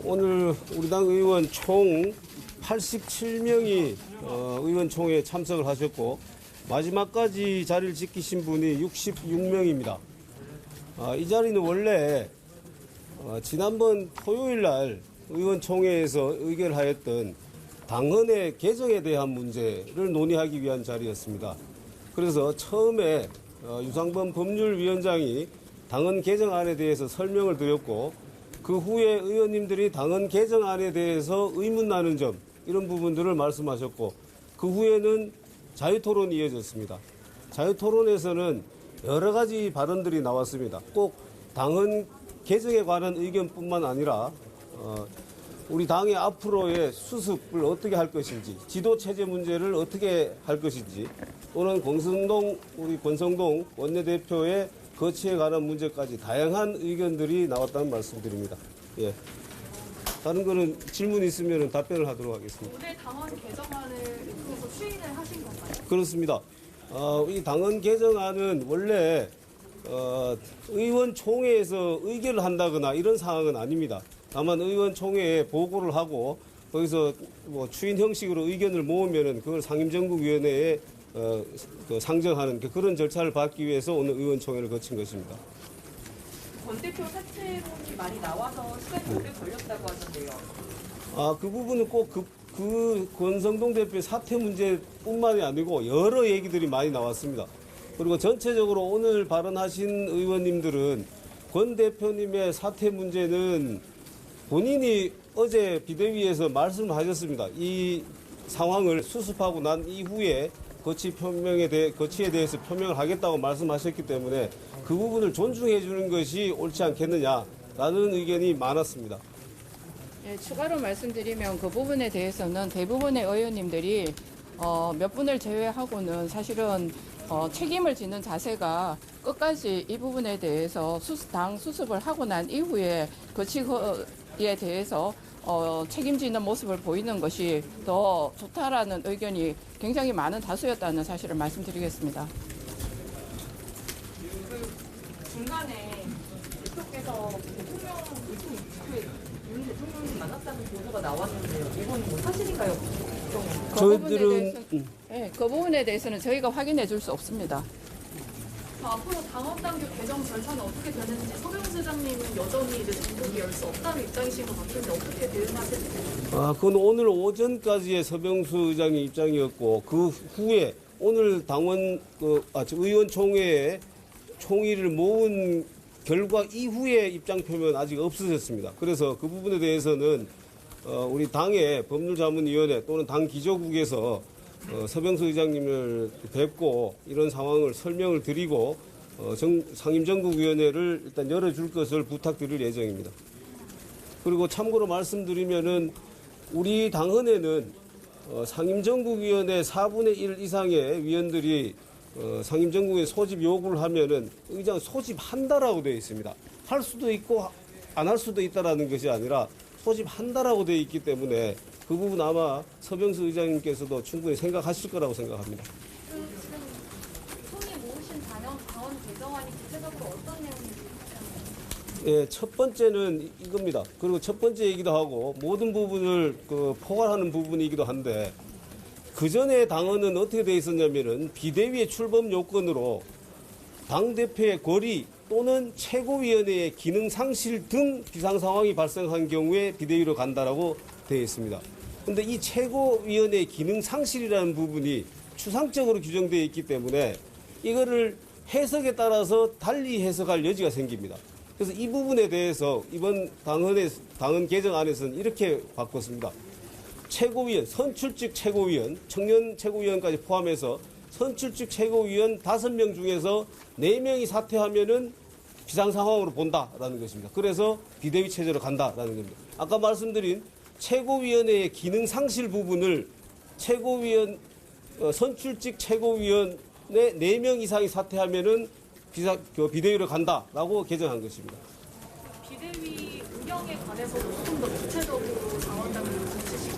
오늘 우리 당 의원 총 87명이 의원총회에 참석을 하셨고 마지막까지 자리를 지키신 분이 66명입니다. 이 자리는 원래 지난번 토요일 날 의원총회에서 의결하였던 당헌의 개정에 대한 문제를 논의하기 위한 자리였습니다. 그래서 처음에 유상범 법률위원장이 당헌 개정안에 대해서 설명을 드렸고 그 후에 의원님들이 당헌 개정안에 대해서 의문 나는 점 이런 부분들을 말씀하셨고 그 후에는 자유토론이 이어졌습니다. 자유토론에서는 여러 가지 발언들이 나왔습니다. 꼭 당헌 개정에 관한 의견뿐만 아니라 우리 당의 앞으로의 수습을 어떻게 할 것인지, 지도체제 문제를 어떻게 할 것인지, 또는 우리 권성동 원내대표의 거취에 관한 문제까지 다양한 의견들이 나왔다는 말씀드립니다. 예. 다른 거는 질문 있으면 답변을 하도록 하겠습니다. 오늘 당헌 개정안을 통해서 추인을 하신 건가요? 그렇습니다. 이 당헌 개정안은 원래 의원총회에서 의결을 한다거나 이런 상황은 아닙니다. 다만 의원총회에 보고를 하고 거기서 뭐 추인 형식으로 의견을 모으면은 그걸 상임정국위원회에 상정하는 그런 절차를 밟기 위해서 오늘 의원총회를 거친 것입니다. 권 대표 사퇴론이 많이 나와서 시간이 오래 걸렸다고 하던데요. 그 부분은 꼭 그 권성동 대표의 사퇴 문제뿐만이 아니고 여러 얘기들이 많이 나왔습니다. 그리고 전체적으로 오늘 발언하신 의원님들은 권 대표님의 사퇴 문제는 본인이 어제 비대위에서 말씀하셨습니다. 이 상황을 수습하고 난 이후에 거치에 대해서 표명을 하겠다고 말씀하셨기 때문에 그 부분을 존중해 주는 것이 옳지 않겠느냐라는 의견이 많았습니다. 네, 추가로 말씀드리면 그 부분에 대해서는 대부분의 의원님들이 몇 분을 제외하고는 사실은 책임을 지는 자세가 끝까지 이 부분에 대해서 당 수습을 하고 난 이후에 거치에 대해서 책임지는 모습을 보이는 것이 더 좋다라는 의견이 굉장히 많은 다수였다는 사실을 말씀드리겠습니다. 중간에 대표께서 윤 대통령이 만났다는 보도가 나왔는데요. 이건 뭐 사실인가요? 그 부분에 대해서는 저희가 확인해 줄 수 없습니다. 앞으로 당헌당규 개정 절차는 어떻게 되는지 서병수 회장님은 여전히 전국이 열 수 없다는 입장이신 것 같은데 어떻게 대응하실지. 그건 오늘 오전까지의 서병수 의장의 입장이었고 그 후에 오늘 의원총회에 총의를 모은 결과 이후에 입장 표명은 아직 없으셨습니다. 그래서 그 부분에 대해서는 우리 당의 법률자문위원회 또는 당 기조국에서 서병수 의장님을 뵙고 이런 상황을 설명을 드리고 상임정국위원회를 일단 열어줄 것을 부탁드릴 예정입니다. 그리고 참고로 말씀드리면은 우리 당헌에는 상임정국위원회 4분의 1 이상의 위원들이 상임정국에 소집 요구를 하면은 의장 소집한다라고 되어 있습니다. 할 수도 있고 안 할 수도 있다라는 것이 아니라 소집한다라고 되어 있기 때문에 그 부분 아마 서병수 의장님께서도 충분히 생각하실 거라고 생각합니다. 지금 손이 모으신 당헌 개정안이 구체적으로 어떤 내용인지 예, 첫 번째는 이겁니다. 그리고 첫 번째 얘기도 하고 모든 부분을 포괄하는 부분이기도 한데 그 전에 당헌은 어떻게 되어 있었냐면은 비대위의 출범 요건으로 당대표의 거리 또는 최고위원회의 기능 상실 등 비상 상황이 발생한 경우에 비대위로 간다라고 되어 있습니다. 그런데 이 최고위원회의 기능 상실이라는 부분이 추상적으로 규정되어 있기 때문에 이거를 해석에 따라서 달리 해석할 여지가 생깁니다. 그래서 이 부분에 대해서 이번 당헌 개정안에서는 이렇게 바꿨습니다. 최고위원, 선출직 최고위원, 청년 최고위원까지 포함해서 선출직 최고위원 5명 중에서 4명이 사퇴하면은 비상상황으로 본다라는 것입니다. 그래서 비대위 체제로 간다라는 겁니다. 아까 말씀드린 최고위원회의 기능 상실 부분을 선출직 최고위원의 4명 이상이 사퇴하면은 비대위로 간다라고 개정한 것입니다. 비대위 운영에 관해서도 좀 더 구체적으로 당헌당규를 고치시기.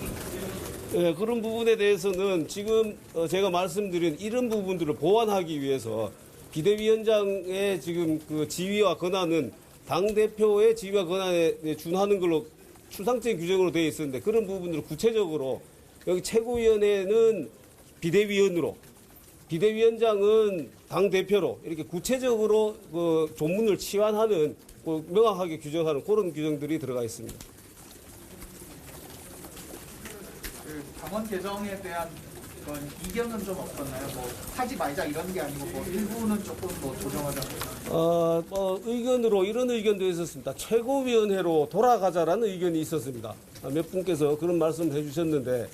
네, 그런 부분에 대해서는 지금 제가 말씀드린 이런 부분들을 보완하기 위해서 비대위원장의 지금 그 지위와 권한은 당대표의 지위와 권한에 준하는 걸로 추상적인 규정으로 되어 있었는데 그런 부분들을 구체적으로 여기 최고위원회는 비대위원으로 비대위원장은 당대표로 이렇게 구체적으로 그 조문을 치환하는 명확하게 규정하는 그런 규정들이 들어가 있습니다. 그 당원 개정에 대한 그런 이견은 좀 없었나요? 뭐 하지 말자 이런 게 아니고 뭐 일부는 조금 뭐 조정하자. 의견으로 이런 의견도 있었습니다. 최고위원회로 돌아가자라는 의견이 있었습니다. 몇 분께서 그런 말씀을 해주셨는데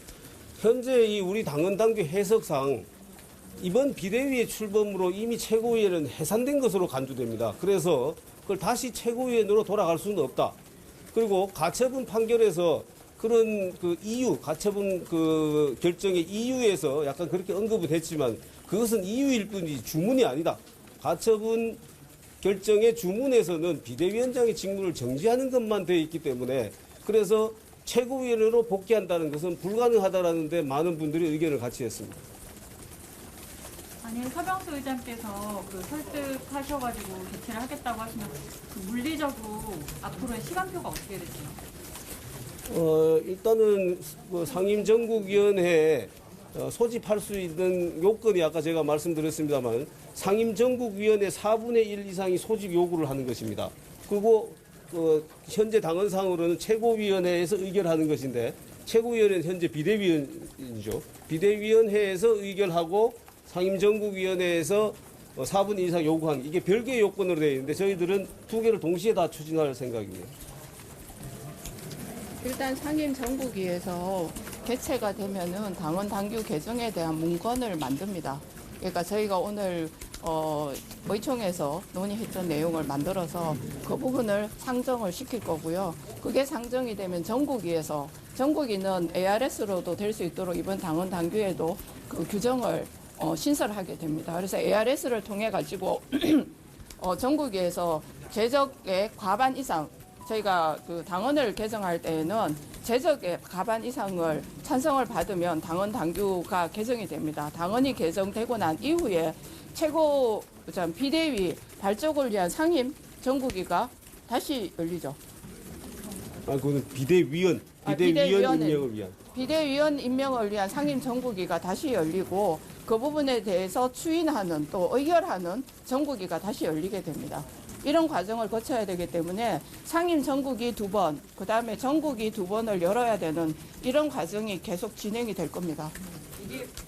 현재 이 우리 당헌 당규 해석상 이번 비대위의 출범으로 이미 최고위원회는 해산된 것으로 간주됩니다. 그래서 그걸 다시 최고위원회로 돌아갈 수는 없다. 그리고 가처분 판결에서 그런 그 이유, 가처분 그 결정의 이유에서 약간 그렇게 언급은 했지만 그것은 이유일 뿐이지 주문이 아니다. 가처분 결정의 주문에서는 비대위원장의 직무를 정지하는 것만 되어 있기 때문에 그래서 최고위원회로 복귀한다는 것은 불가능하다라는데 많은 분들이 의견을 같이 했습니다. 아니 서병수 의장께서 그 설득하셔가지고 개최를 하겠다고 하시면 그 물리적으로 앞으로의 시간표가 어떻게 되세요? 일단은 그 상임전국위원회에 소집할 수 있는 요건이 아까 제가 말씀드렸습니다만 상임전국위원회 4분의 1 이상이 소집 요구를 하는 것입니다. 그리고 현재 당헌상으로는 최고위원회에서 의결하는 것인데 최고위원회는 현재 비대위원이죠. 비대위원회에서 의결하고 상임전국위원회에서 4분 이상 요구한 이게 별개의 요건으로 되어 있는데 저희들은 두 개를 동시에 다 추진할 생각입니다. 일단 상임 전국위에서 개최가 되면은 당원 당규 개정에 대한 문건을 만듭니다. 그러니까 저희가 오늘 의총에서 논의했던 내용을 만들어서 그 부분을 상정을 시킬 거고요. 그게 상정이 되면 전국위는 ARS로도 될 수 있도록 이번 당원 당규에도 그 규정을 신설하게 됩니다. 그래서 ARS를 통해 가지고 전국위에서 재적의 과반 이상 저희가 그 당헌을 개정할 때에는 재적의 과반 이상을 찬성을 받으면 당헌 당규가 개정이 됩니다. 당헌이 개정되고 난 이후에 비대위 발족을 위한 상임 전국위가 다시 열리죠. 그거는 비대위원 임명을 위한. 비대위원 임명을 위한 상임 전국위가 다시 열리고 그 부분에 대해서 추인하는 또 의결하는 전국위가 다시 열리게 됩니다. 이런 과정을 거쳐야 되기 때문에 상임 전국위 2번, 그 다음에 전국위 2번을 열어야 되는 이런 과정이 계속 진행이 될 겁니다.